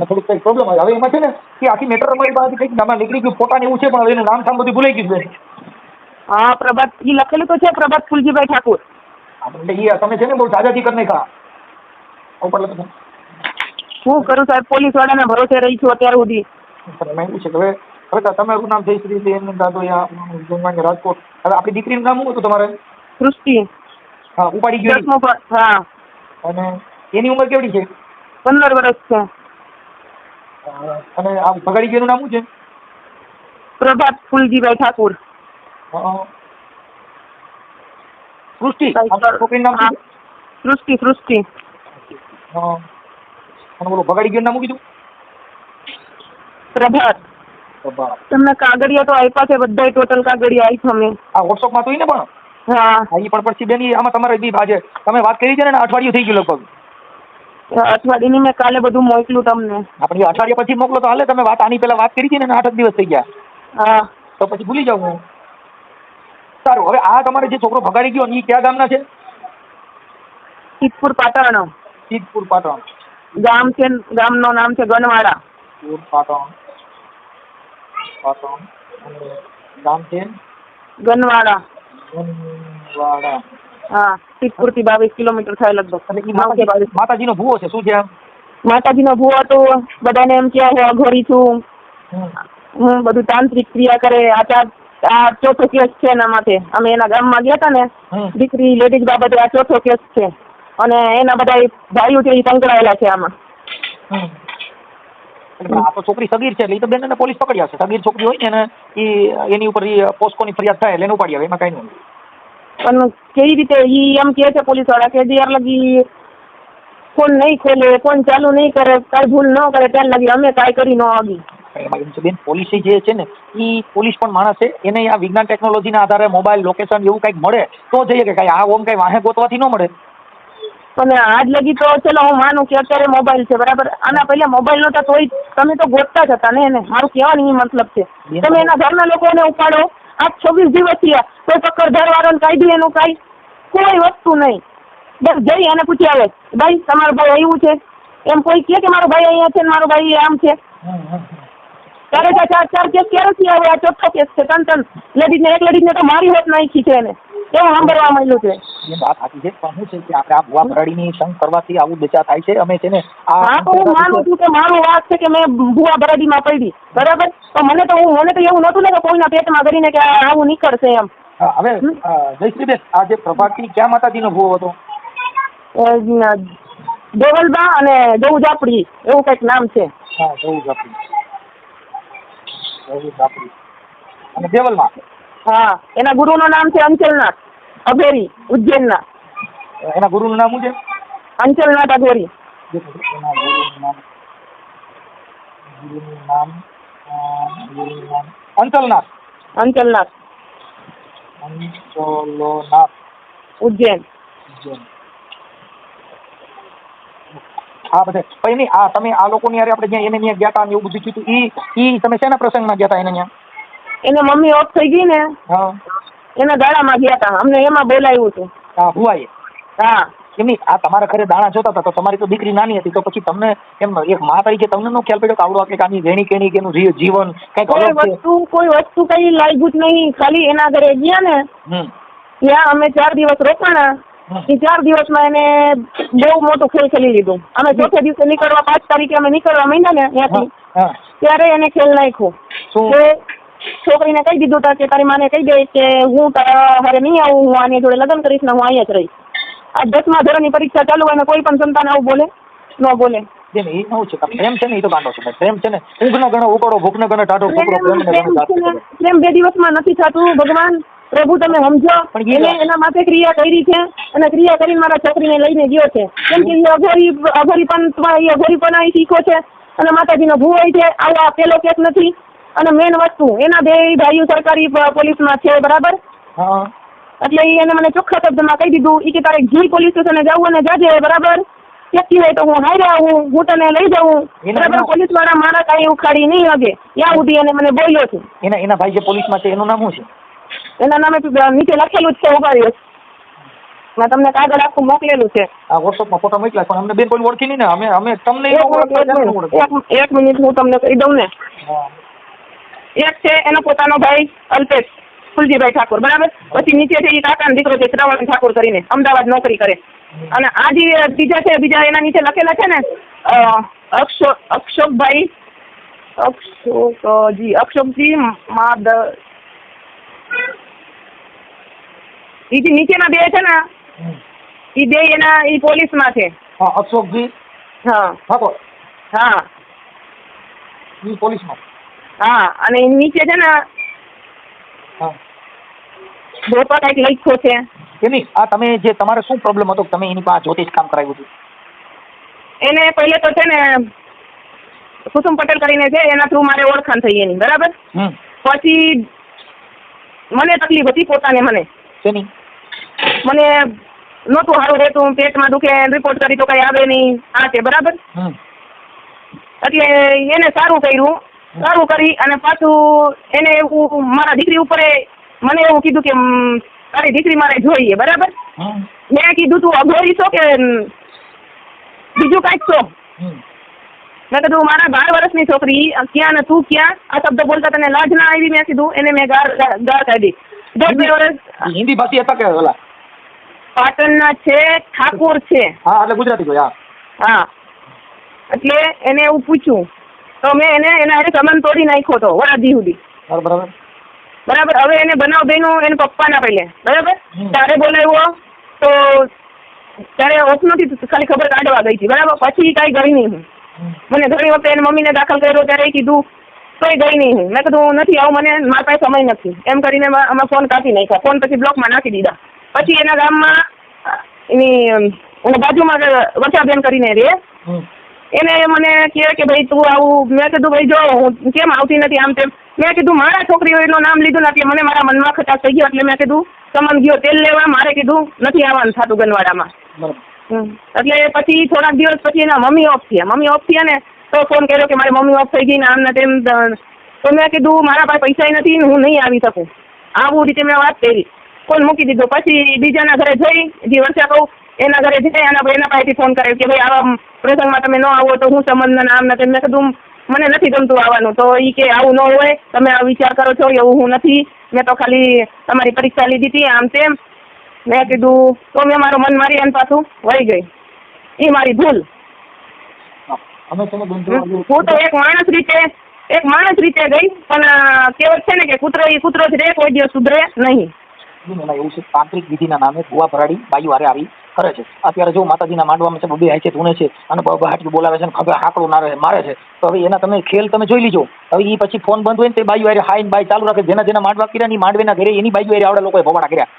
થોડીક કંઈક પ્રોબ્લેમ આવે. હવે એમાં છે ને કે આખી મેટર અમારી પાસે કંઈક નામાં નીકળી ગયું, ફોટા ને એવું છે, પણ હવે એનું નામ થામ બધું ભૂલાઈ ગયું છે. હા પ્રભાત ઈ લખેલું તો છે, પ્રભાત ફૂલજીભાઈ ઠાકોર. આપણે એ તમે છે ને બહુ જાજાથી કરી નાખ્યા ઉપર લખો. શું કરું સાહેબ, પોલીસ વાળાના ભરોસે રહી છું અત્યાર સુધી. એમાં એવું છે કે હવે તમારું નામ જયશ્રી છે, એનું દાદો રાજકોટ. હવે આપણી દીકરીનું નામ શું હતું તમારે? સૃષ્ટિ. હા, ઉપાડી ગયો. હા. અને એની ઉંમર કેવડી છે? 15 વર્ષ છે. અને આ ભગાડી ગયાનું નામ શું છે? પ્રભાત ફૂલજીભાઈ ઠાકોર. સૃષ્ટિ. છોકરીનું નામ શું? સૃષ્ટિ. સૃષ્ટિ. અને બોલો ભગાડી ગયાનું નામ કીધું? પ્રભાત. તમને કાગળિયા તો આપ્યા છે, બધા ટોટલ કાગળિયા આપ્યા મેં. આ વોટ્સઅપમાં તો ને પણ. હા એ પણ પછી બેન આમાં તમારે બી આજે તમે વાત કરી છે ને, અઠવાડિયું થઈ ગયું લગભગ. અઠવાડિયાની મેં કાલે બધું મોકલું તમને. આપણે અઠવાડિયા પછી મોકલો તો હાલે. તમે વાત આની પહેલા વાત કરી હતી ને, 8 દિવસ થઈ ગયા. હા તો પછી ભૂલી જાવ હું. સારું, હવે આ તમારે જે છોકરો ભગાડી ગયો એ કયા ગામના છે? સિદ્ધપુર પાટણ. સિદ્ધપુર પાટણ ગામ છે, ગામનું નામ છે ગનવાડા. પાટણ પાટણ અને ગામ છે ગનવાડા. ગનવાડા. હા, સિદ્ધપુર થી 22 કિલોમીટર થાય લગભગ. માતાજીનો ભૂવો છે, શું છે? માતાજીનો ભૂવો તો બધાને એમ કે હું અઘોરી છું, હું બધું તાંત્રિક ક્રિયા કરે. આ ચોથો કેસ છે એના માટે. અમે એના ગામમાં ગયા હતા ને, દીકરી લેડીઝ બાબતે આ ચોથો કેસ છે. અને એના બધા ભાઈઓ છે એ સંકળાયેલા છે આમાં. આ તો છોકરી સગીર છે એટલે એ તો બેન પોલીસ પકડી આવશે. સગીર છોકરી હોય ને એની ઉપર પોસ્કોની ફરિયાદ થાય એટલે એને ઉપાડી આવે, એમાં કઈ નહીં. પણ કેવી રીતે ઈ એમ કે છે પોલીસ વાળા કે જ્યાર લગી ફોન નહીં ખોલે, ફોન ચાલુ નહીં કરે, કાંઈ ભૂલ ન કરે ત્યાં લગી અમે કાંઈ કરી ન આગી. એમાં એમ છે બેન, પોલીસ જે છે ને એ પોલીસ પણ માણસ છે. એને આ વિજ્ઞાન ટેકનોલોજીના આધારે મોબાઈલ લોકેશન એવું કંઈક મળે તો જઈએ કે કાંઈ આ ઓમ કંઈ વાહે ગોતવાથી ન મળે. પણ આજ લગી તો ચલો હું માનું કે અત્યારે મોબાઈલ છે બરાબર, આના પહેલા મોબાઈલ નહોતા તોય તમે તો ગોતતા જ હતા ને એને. મારું કહેવાનું એ મતલબ છે. તમે એના ઘરના લોકોને ઉપાડો, આ 26 દિવસ થયા કોઈ પકડધાર વાળાને કાઢ્યું એનું કાંઈ કોઈ વસ્તુ નહીં. બસ જઈ અને પૂછી આવે, ભાઈ તમારો ભાઈ આવ્યું છે? એમ કોઈ કહે કે મારો ભાઈ અહીંયા છે ને મારો ભાઈ આમ છે? ત્યારે 4 કેસ ક્યારેથી આવે? આ ચોથો કેસ છે. 3 લેડીઝને, એક લેડીઝને તો મારી હોત નાખી છે એને, એવું સાંભળવા મળ્યું છે. એ વાત સાચી છે, પણ શું છે કે આપણે આ ભુવા ભરાડીની સંગ કરવાથી આવું દશા થાય છે. અમે છે ને હા તો હું માનું છું કે મારું વાત છે કે મેં ભુવા ભરાડીમાં પડી બરાબર, તો મને તો એવું નહોતું ને કે કોઈના પેટમાં કરીને કે આવું નીકળશે એમ. હવે જયશ્રીબેન, આ જે પ્રભાતી ક્યાં માતાજીનો ભુવો હતો? દેવલબા અને જવું એવું કંઈક નામ છે. હા, જવું જાપડી અને દેવલમાં. હા, એના ગુરુનું નામ છે અંચલનાથ અઘોરી, ઉજ્જૈનના. એના ગુરુનું નામ શું છે? અંચલનાથ અઘોરી. ગુરુનું નામ અંચલનાથ. અંચલનાથ ઉજ્જૈન. હા, બધે પછી નહીં. આ તમે આ લોકોની યારે આપણે જ્યાં એને ત્યાં ગયા હતા એવું બધું કીધું, ઈ તમે શેના પ્રસંગમાં ગયા હતા એને ત્યાં? એને મમ્મી ઓફ થઈ ગઈ ને, હા, એના દાડામાં ગયા હતા. અમને એમાં બોલાવ્યું હતું. હા, ભુવાએ. હા, એમની આ તમારા ઘરે દાણા જોતા હતા તો તમારી તો દીકરી નાની હતી, તો પછી તમને એમ એક મા તરીકે તમને નો ખ્યાલ પડ્યો કે આવડો કંઈક આની વેણી કેણી કે એનું જીવન કંઈક કોઈ વસ્તુ કઈ લાગ્યું જ નહીં. ખાલી એના ઘરે ગયા ને ત્યાં અમે 4 દિવસ રોકાણા. એ 4 દિવસમાં એને બહુ મોટું ખેલ ખેલી લીધું. અમે ચોથે દિવસે નીકળવા 5 તારીખે અમે નીકળવા માંડ્યા ને ત્યાંથી, ત્યારે એને ખેલ નાખ્યું કે છોકરીને કહી દીધું કે તારી માને કહી દે કે હું તારા હારે નહીં આવું, હું આની જોડે લગ્ન કરીશ ને હું અહીંયા જ રહીશ. આ 10મા ધોરણની પરીક્ષા ચાલુ હોય ને કોઈ પણ સંતાન આવું બોલે ન બોલે. એ શું છે પ્રેમ છે ને, એ તો ગાંડો છે. પ્રેમ છે ને ઊંઘ ન ગણો ઉકળો, ભૂખ ન ગણો ટાઢો છોકરો. પ્રેમ 2 દિવસમાં નથી થતું ભગવાન પ્રભુ, તમે સમજો. એને એના માટે ક્રિયા કરી છે અને ક્રિયા કરીને મારા છોકરીને લઈને ગયો છે. કેમ કે એ અઘોરીપણા શીખો છે અને માતાજીનો ભૂવો છે. આવો પેલો કેસ નથી. અને મેન વસ્તુ એના 2 ભાઈઓ સરકારી પોલીસમાં છે બરાબર. એટલે એને મને ચોખ્ખા શબ્દમાં કહી દીધું કે તારે જે પોલીસ સ્ટેશને જવું અને જાજે બરાબર. કેતી હોય તો હું હારે આવું, હું તને લઈ જાઉં બરાબર. પોલીસ વાળા મારા કાંઈ ઉખાડી નહીં લાગે ત્યાં સુધી એને મને બોલ્યો છે. એના ભાઈ જે પોલીસમાં છે એનું નામ શું છે? એના નામે નીચે લખેલું જ છે, ઉગાડી. મેં તમને કાગળ આખું મોકલેલું છે. આ વોટ્સઅપમાં ફોટો મોકલ્યા પણ અમને બેન કોઈ ઓળખી નહીં ને. અમે તમને એક મિનિટ હું તમને કહી દઉં ને. એક છે એનો પોતાનો ભાઈ અલ્પેશ ફુલજીભાઈ ઠાકોર, બરાબર. પછી નીચે છે એ કાકાનો દીકરો છે શ્રવણ ઠાકોર કરીને, અમદાવાદ નોકરી કરે. અને આ જે બીજા છે, બીજા એના નીચે લખેલા છે ને અક્ષોકજી માદ, એ જે નીચેના બે છે ને એ બે એના એ પોલીસમાં છે. હા, અશોકજી હા ઠાકોર. હા ઈ પોલીસમાં. હા, અને નીચે છે ને હા, બોપા કઈક લખ્યો છે. એની આ તમે જે તમારે શું પ્રોબ્લેમ હતો તમે એની પાસે જ્યોતિષ કામ કરાવ્યું હતું? એને પહેલે તો છે ને કુસુમ પટેલ કરીને છે, એના થ્રુ મારે ઓળખાણ થઈ એની, બરાબર. પછી મને તકલીફ હતી પોતાને, મને નહોતું સારું રહેતું, પેટમાં દુખે, રિપોર્ટ કરી તો કઈ આવે નહીં, આ છે, બરાબર. એટલે એને સારું કર્યું, સારું કરી અને પાછું એને એવું મારા દીકરી ઉપર મને એવું કીધું કે તારી દીકરી મારે જોઈએ, બરાબર. મેં કીધું તું અઘોરી છો કે બીજું કાંઈક છો? મેં કીધું મારા 12 વર્ષની છોકરી ક્યાં ને તું ક્યાં, આ શબ્દ બોલતા તને લાજ ના આવી? મેં કીધું એને મેં ગાર કાઢી. 2 વર્ષ હિન્દી ભાષી હતા કે ઓલા પાટણના છે, ઠાકોર છે. હા, એટલે ગુજરાતી કોઈ. હા, એટલે એને એવું પૂછ્યું તો મેં એના હારે સંબંધ તોડી નાખ્યો હતો વરાદી સુધી, બરાબર. હવે એને બનાવ બન્યું એને પપ્પાના પહેલે, બરાબર. ત્યારે બોલાવ્યો તો ત્યારે ઓછનોથી ખાલી ખબર કાઢવા ગઈ હતી, બરાબર. પછી કાંઈ ગઈ નહીં હું. મને ઘણી વખતે એને મમ્મીને દાખલ કર્યો ત્યારે કીધું તોય ગઈ નહીં હું. મેં કીધું નથી આવું, મને મારા પાસે સમય નથી એમ કરીને અમે ફોન કાપી નાખ્યા. ફોન પછી બ્લોકમાં નાખી દીધા. પછી એના ગામમાં એની બાજુમાં વર્ષાબેન કરીને રે, એને મને કહે કે ભાઈ તું આવું. મેં કીધું ભાઈ જો હું કેમ આવતી નથી આમ તેમ. મેં કીધું મારા છોકરીઓનું નામ લીધું નથી, મને મારા મનમાં ખટાશ થઈ ગયો. એટલે મેં કીધું તમને ગયો તેલ લેવા, મારે કીધું નથી આવવાનું થતું ગનવાડામાં. એટલે પછી થોડાક દિવસ પછી એના મમ્મી ઓફ થયા ને તો ફોન કર્યો કે મારી મમ્મી ઓફ થઈ ગઈ ને આમ ને તેમ. તો મેં કીધું મારા પાસે પૈસા નથી ને હું નહીં આવી શકું, આવું રીતે મેં વાત કરી. ફોન મૂકી દીધો. પછી બીજાના ઘરે જઈ, જે વર્ષા કહું એના ઘરે જઈ એના પાસેથી ફોન કરાયો કે ભાઈ આવા પ્રસંગમાં તમે ન આવો તો હું સંબંધ નામ નથી. મેં કીધું મને નથી ગમતું આવવાનું. તો એ કે આવું ન હોય, તમે આ વિચાર કરો છો, એવું હું નથી, મેં તો ખાલી તમારી પરીક્ષા લીધી હતી આમ તેમ. મેં કીધું તો મેં મારું મન મારી અને પાછું વળી ગઈ. એ મારી ભૂલ. હું તો એક માણસ રીતે ગઈ, પણ કહેવત છે ને કે કૂતરો જ રે, કોઈ દિવસ સુધરે નહીં. એવું છે, તાંત્રિક વિધિના નામે ભુવા ભરાડી બાઈઓ હારે આવી કરે છે. અત્યારે જો માતાજીના માંડવામાં છે, બબે હાય છે, ધૂણે છે અને હાટલું બોલાવે છે, ખભે હાકડું મારે છે. તો હવે એના તમે ખેલ તમે જોઈ લીજો. હવે એ પછી ફોન બંધ હોય ને તે બાઈઓ હારે હાઈ બાઈ ચાલુ રાખે. જેના માંડવા કર્યા ની માંડવેના ઘરે એની બાઈઓ હારે આવડે લોકોએ ભવાડા કર્યા.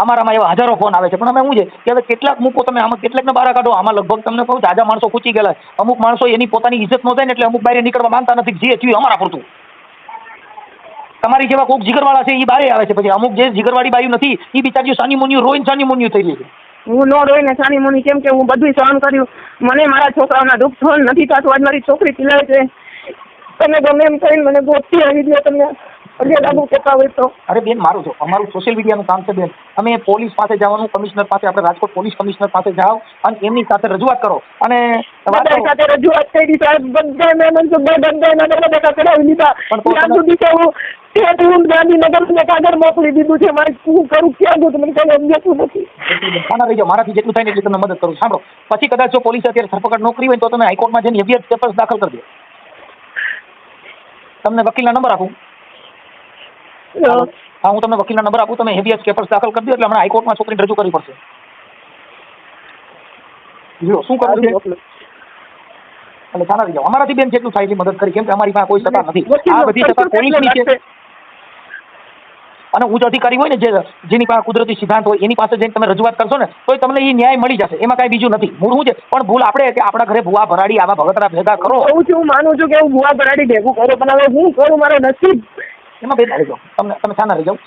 અમારામાં એવા હજારો ફોન આવે છે. પણ અમે શું છે કે હવે કેટલાક મૂકો તમે, આમાં કેટલાકને બહાર કાઢો. આમાં લગભગ તમને કહું જાજા માણસો ખૂચી ગયેલા. અમુક માણસો એની પોતાની ઇજ્જત ન થાય ને એટલે અમુક બહાર નીકળવા માંગતા નથી. જે થયું અમારા પૂરતું. તમારી જેવા કોઈક જીગરવાળા છે એ બહાર આવે છે. પછી અમુક જે જીગરવાળી બાયું નથી એ બિચારીઓ સાની મુનિયું રોઈને સાની મુનિયું થઈ ગઈ છે. હું ન રોઈને સાની મુનિ કેમ કે હું બધું સહન કર્યું. મને મારા છોકરાઓના દુઃખ સહન નથી થતું. આજ મારી છોકરી પીલાય છે. તમે ગમે એમ કરીને મને ગોતથી આવી દો. તમને લાગુ કહેતા હોય તો. અરે બેન, મારું જો અમારું સોશિયલ મીડિયાનું કામ છે બેન. અમે પોલીસ પાસે જવાનું, કમિશનર પાસે, આપણે રાજકોટ પોલીસ કમિશનર પાસે જાઓ અને એમની સાથે રજૂઆત કરો. અને સાથે રજૂઆત કરી કાગળ મોકલી દીધું છે. મારે શું કરું, ક્યાં ગયું તમને કઈ સમજાતું નથી. રહીજો, મારાથી જેટલું થાય ને એટલી તમને મદદ કરું. સાંભળો, પછી કદાચ જો પોલીસ અત્યારે ધરપકડ ન કરી હોય તો તમે હાઈકોર્ટમાં જઈને હેવિયસ પેપર્સ દાખલ કરી દો. તમને વકીલના નંબર આપું. હા, હું તમને વકીલના નંબર આપું. તમે હેવિયસ પેપર્સ દાખલ કરી દો એટલે હમણાં હાઈકોર્ટમાં છોકરીને રજૂ કરવી પડશે. જો શું કરવું છે એટલે સારા રહી જાઓ. અમારાથી બેન જેટલું થાય એટલી મદદ કરી. કેમ કે અમારી પાસે કોઈ સત્તા નથી. આ બધી સત્તા પોલીસની છે. અને ઉચ્ચ અધિકારી હોય ને જેની પાસે કુદરતી સિદ્ધાંત હોય એની પાસે જઈને તમે રજૂઆત કરશો ને તો તમને એ ન્યાય મળી જશે. એમાં કાંઈ બીજું નથી. મૂળ શું છે પણ ભૂલ આપણે કે આપણા ઘરે ભૂવા ભરાડી આવા ભગતરા ભેગા કરો. હું માનું છું કે હું ભૂવા ભરાડી ભેગું કરું, પણ હવે હું કરું, મારો નસીબ એમાં બે રહી જાઓ. તમે સાના રહી જાઓ.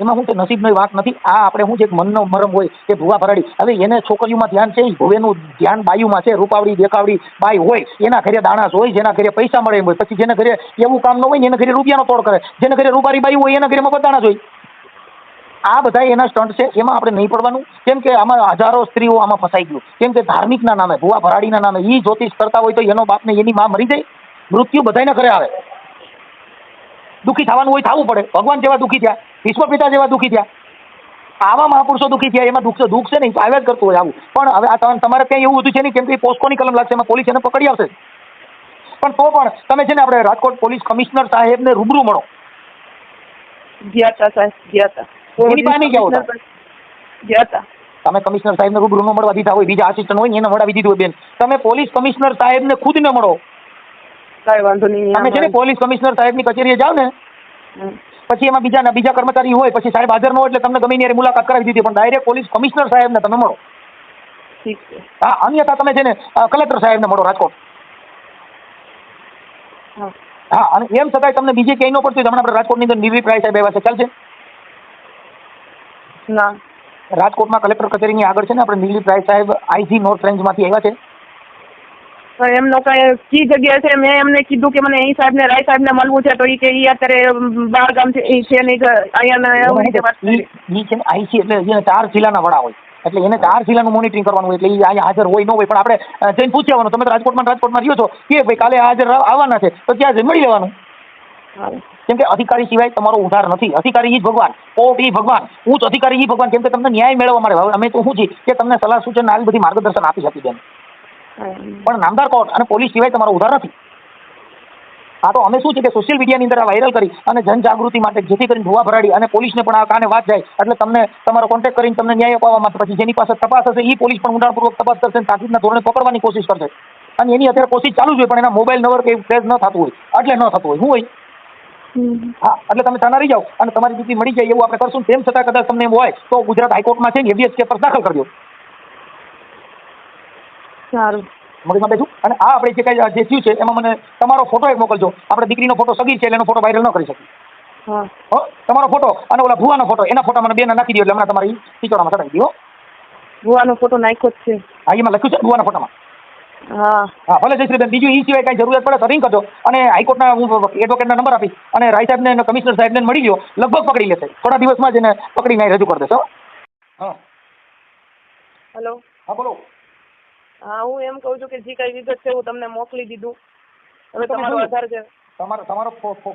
એમાં શું છે નસીબની વાત નથી. આ આપણે શું છે મનનો મરમ હોય કે ભૂવા ભરાડી. હવે એને છોકરીઓમાં ધ્યાન છે, ભુવેનું ધ્યાન બાયુમાં છે. રૂપાવડી દેખાવડી બાઈ હોય એના ઘરે દાણાસ હોય, જેના ઘરે પૈસા મળે એમ હોય. પછી જેના ઘરે એવું કામ ન હોય ને એના ઘરે રૂપિયાનો તોડ કરે. જેના ઘરે રૂપારી બાઈ હોય એના ઘરે મફત દાણાસ હોય. આ બધા એના સ્ટન્ટ છે, એમાં આપણે નહીં પડવાનું. કેમ કે આમાં હજારો સ્ત્રીઓ આમાં ફસાઈ ગયું. કેમ કે ધાર્મિકના નામે, ભુવા ભરાડીના નામે ઈ જ્યોતિષ કરતા હોય તો એનો બાપ ને એની માં મરી જાય. મૃત્યુ બધાને ઘરે આવે. દુઃખી થવાનું હોય થવું પડે. ભગવાન જેવા દુઃખી થયા, વિશ્વ પિતા જેવા દુઃખી થયા, આવા મહાપુરુષો દુઃખી થયા, એમાં દુઃખ છે નહીં, આવ્યા જ કરતું હોય આવું. પણ હવે આ તમારે ત્યાં એવું બધું છે નહીં, કેમ કે પોસ્કોની કલમ લાગશે, એમાં પોલીસ એને પકડી આવશે. પણ તો પણ તમે છે ને આપણે રાજકોટ પોલીસ કમિશનર સાહેબને રૂબરૂ મળો. ગયા હતા સાહેબ, ગયા હતા. એની પાસે નહીં ગયા ગયા હતા. તમે કમિશનર સાહેબને રૂબરૂ ન મળવા દીધા હોય, બીજા આસિસ્ટન્ટ હોય એને મળાવી દીધું હોય. બેન, તમે પોલીસ કમિશનર સાહેબને ખુદને મળો. કાંઈ વાંધો નહીં. તમે છે ને પોલીસ કમિશનર સાહેબની કચેરીએ જાઓ ને, પછી એમાં બીજા કર્મચારી હોય, પછી સાહેબ હાજર ન હોય એટલે તમને ગમે ત્યારે મુલાકાત કરાવી દીધી, પણ ડાયરેક્ટ પોલીસ કમિશનર સાહેબને તમે મળો. ઠીક છે. હા, અન્યથા તમે છે ને કલેક્ટર સાહેબને મળો રાજકોટ. હા, અને એમ છતાંય તમને બીજે ક્યાંય ન પડતું. હમણાં આપણે રાજકોટની અંદર નીલવી પ્રાય સાહેબ આવ્યા છે, ખ્યાલ છે? ના. રાજકોટમાં કલેક્ટર કચેરીની આગળ છે ને આપણે નીલવી પ્રાય સાહેબ આઈજી નોર્થ રેન્જમાંથી આવ્યા છે. પણ એમનો કઈ જગ્યા છે? મેં એમને કીધું કે મને અહીં સાહેબને રાય સાહેબને મળવું છે, તો એ કે ઈ અત્યારે બહાર ગામ છે, એ છે નહીં અહીંયા એવું રીતે વાત કરી. ઈ છે ને આઈસી એટલે એને 4 જિલ્લાના વડા હોય, એટલે એને 4 જિલ્લાનું મોનિટરિંગ કરવાનું હોય, એટલે એ અહીંયા હાજર હોય ન હોય, પણ આપણે જઈને પૂછી આવવાનું. તમે તો રાજકોટમાં રહ્યો છો કે ભાઈ કાલે હાજર આવવાના છે, તો ત્યાં જઈને મળી લેવાનું. કેમ કે અધિકારી સિવાય તમારો ઉધાર નથી. અધિકારી ઈ જ ભગવાન, કોર્ટ ઈ ભગવાન, ઉચ્ચ અધિકારી ઈ ભગવાન. કેમ કે તમને ન્યાય મેળવવા માટે અમે તો શું છીએ કે તમને સલાહ સૂચન આવી બધી માર્ગદર્શન આપી શકીએ બેન, પણ નામદાર કોર્ટ અને પોલીસ સિવાય તમારો ઉધાર નથી. આ તો અમે શું છે કે સોશિયલ મીડિયાની અંદર આ વાયરલ કરી અને જનજાગૃતિ માટે, જેથી કરીને ભુવા ભરાડી અને પોલીસને પણ આ કાને વાત જાય, એટલે તમને તમારો કોન્ટેક્ટ કરીને તમને ન્યાય અપાવવામાં, પછી જેની પાસે તપાસ હશે એ પોલીસ પણ ઊંડાણપૂર્વક તપાસ કરશે, તાકીદના ધોરણે પકડવાની કોશિશ કરશે. અને એની અત્યારે કોશિશ ચાલુ જ હોય, પણ એના મોબાઈલ નંબર કે ટ્રેસ ન થતું હોય, એટલે ન થતું હોય. શું હોય? હા, એટલે તમે તાના રહી જાઓ અને તમારી દીકરી મળી જાય એવું આપણે કરશું. તેમ છતાં કદાચ તમને એવું હોય તો ગુજરાત હાઈકોર્ટમાં છે ને હેબિયસ કેસ દાખલ કરજો. સારું, મગજમાં બેઠું. અને આ આપણે જે કાંઈ જે થયું છે એમાં મને તમારો ફોટો એક મોકલજો. આપણે દીકરીનો ફોટો સગીર છે એટલે એનો ફોટો વાયરલ ન કરી શકીએ. હા, તમારો ફોટો અને ઓલા ભુવાનો ફોટો, એના ફોટા મને બેને નાખી દો, એટલે હમણાં તમારી ટીચરોમાં ચડાવી દો. ભુવાનો ફોટો નાખ્યો જ છે. હા, એમાં લખ્યું છે ભુવાના ફોટામાં. હા, ભલે જયશ્રીબેન. બીજું એ સિવાય કાંઈ જરૂરિયાત પડે તો રિંગ કરજો, અને હાઈકોર્ટના હું એડવોકેટના નંબર આપીશ, અને રાય સાહેબને કમિશનર સાહેબને મળી લો. લગભગ પકડી લેશે, થોડા દિવસમાં જ એને પકડીને રજૂ કરી દેશો. હા, હેલો. હા બોલો. હા, હું એમ કહું છું કે જે કઈ વિગત છે હું તમને મોકલી દીધું. હવે તમારો આધાર છે. તમારો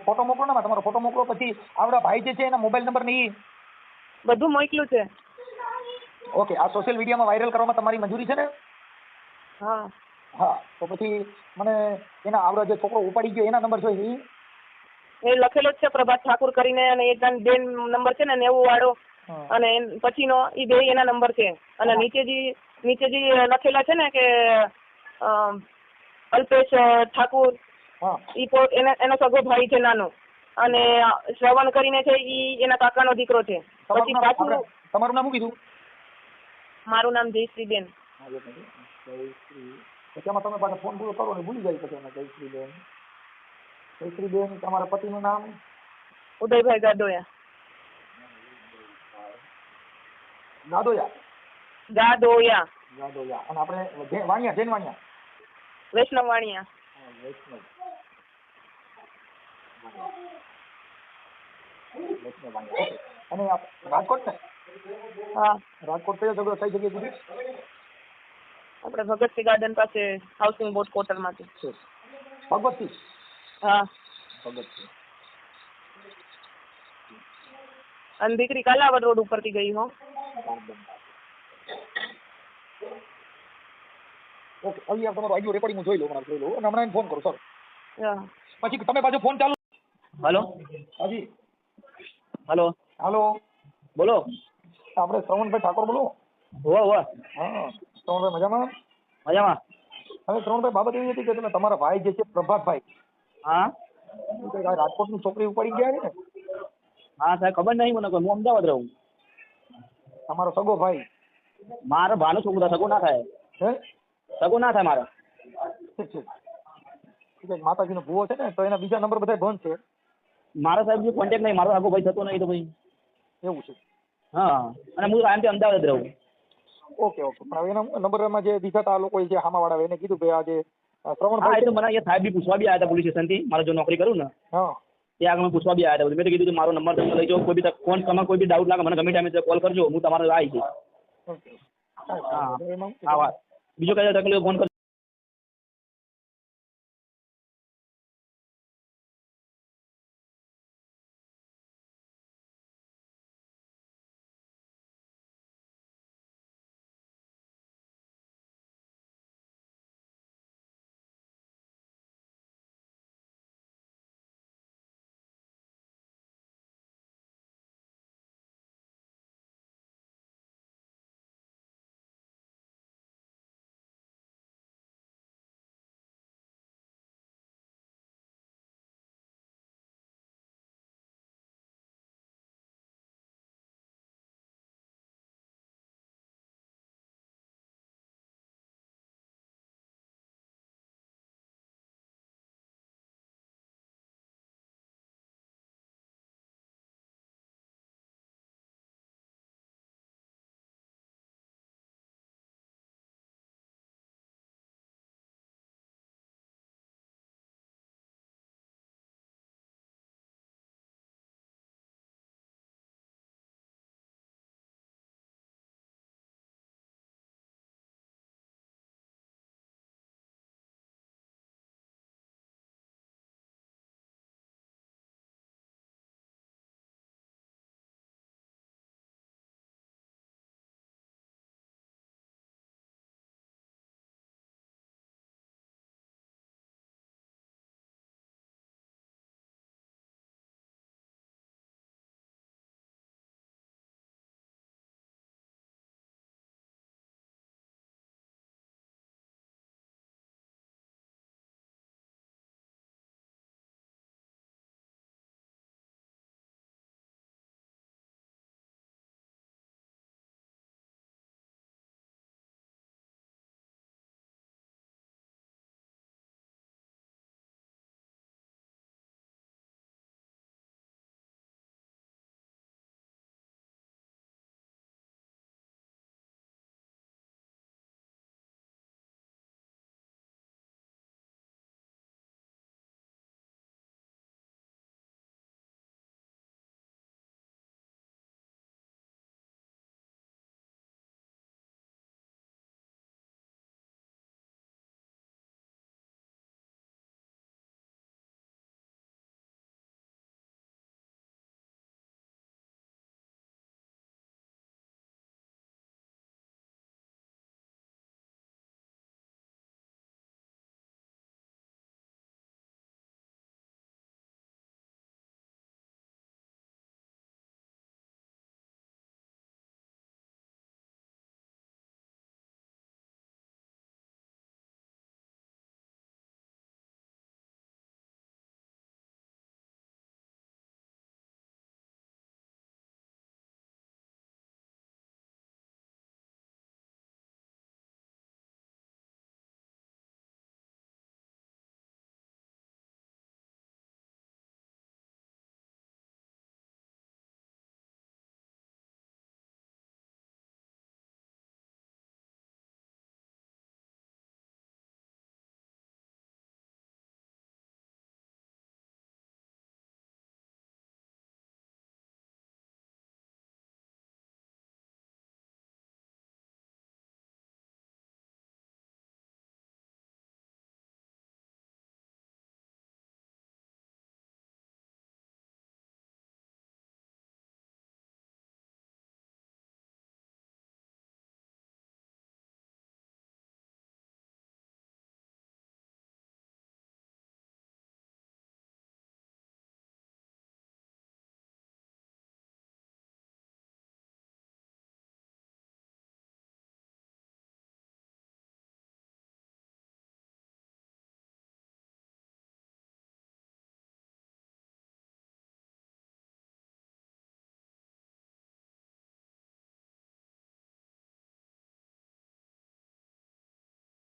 ફોટો મોકલો ને, તમારો ફોટો મોકલો, પછી આપણા ભાઈ જે છે એના મોબાઈલ નંબર ને બધું મોકલ્યું છે. ઓકે, આ સોશિયલ મીડિયામાં વાયરલ કરવામાં તમારી મંજૂરી છે ને? હા. હા, તો પછી મને એના આવડો જે છોકરો ઉપાડી ગયો એના નંબર જોઈએ. એ લખેલો જ છે પ્રભાત ઠાકુર કરીને, અને એક બેન નંબર છે ને 90 વાળો, અને પછીનો એ બે એના નંબર છે. અને નીચે જે લખેલા છે ને કે અલ્પેશ ઠાકુર, એનો સગો ભાઈ છે નાનો, અને શ્રવણ કરીને છે ઈ એના કાકાનો દીકરો છે. પછી પાછું તમારું નામ શું કીધું? મારું નામ જયશ્રીબેન. તેમાં તમે પાછા ફોન પૂરો કરો ને ભૂલી જાય પછી. જયશ્રીબેન, તમારા પતિનું નામ? ઉદયભાઈ ગાડોયા. ગાડોયા. અને આપણે વાણિયા, જૈન વાણિયા, વૈષ્ણવ વાણિયા. અને રાજકોટ ને? હા, રાજકોટ કઈ જગ્યાએ કીધું? આપણે ભગતસિંહ ગાર્ડન પાસે હાઉસિંગ બોર્ડ ક્વાર્ટર માંથી. ભગવતસિંહ? હા, ભગતસિંહ. અને દીકરી કાલાવડ રોડ ઉપરથી ગઈ હો. ઓકે, હવે તમારો આઈડિયો રેકોર્ડિંગ હું જોઈ લઉં, અને હમણાં ફોન કરું સર. પછી તમે પાછો ફોન ચાલુ. હેલો. હાજી. હેલો. હાલો, બોલો. આપણે શ્રવણભાઈ ઠાકોર બોલો. હોવા. હા, શ્રવણભાઈ મજામાં? મજામાં. હવે શ્રવણભાઈ, બાબત એવી હતી કે તમારા ભાઈ જે છે પ્રભાતભાઈ, હા, રાજકોટની છોકરી ઉપાડી ગયા છે ને? હા સાહેબ, ખબર નહીં મને, હું અમદાવાદ રહું. તમારો સગો ભાઈ? મારો ભાનો છોકરો, સગો ના થાય. હે? સગો ના થાય મારે. ઠીક છે. માતાજીનો ભૂવો છે ને, તો એના બીજા નંબર બધા બંધ છે. મારો સાહેબ જે કોન્ટેક્ટ નહીં, મારો આગો ભાઈ થતો નહીં તો ભાઈ. એવું છે? હા, અને હું આમથી અમદાવાદ રહું. ઓકે. પણ હવે એના નંબરમાં જે દીધા હતા આ લોકો જે હામાવાળા, એને કીધું કે આજે શ્રવણ હા, એ તો મને અહીંયા સાહેબ બી પૂછવા બી આવ્યા હતા પોલીસ સ્ટેશનથી, મારે જો નોકરી કરું ને. હા. ત્યાં આગળ મને પૂછવા બી આવ્યા હતા. મેં તો કીધું કે મારો નંબર તમે લઈ જાઓ, કોઈ બી ફોન તમે કોઈ બી ડાઉટ લાગે મને ગમે ટાઈમે કોલ કરજો, હું તમારો આવી જઈશ. ઓકે હા હા વાત બીજો કઈ તકલીફ ફોન કરજો.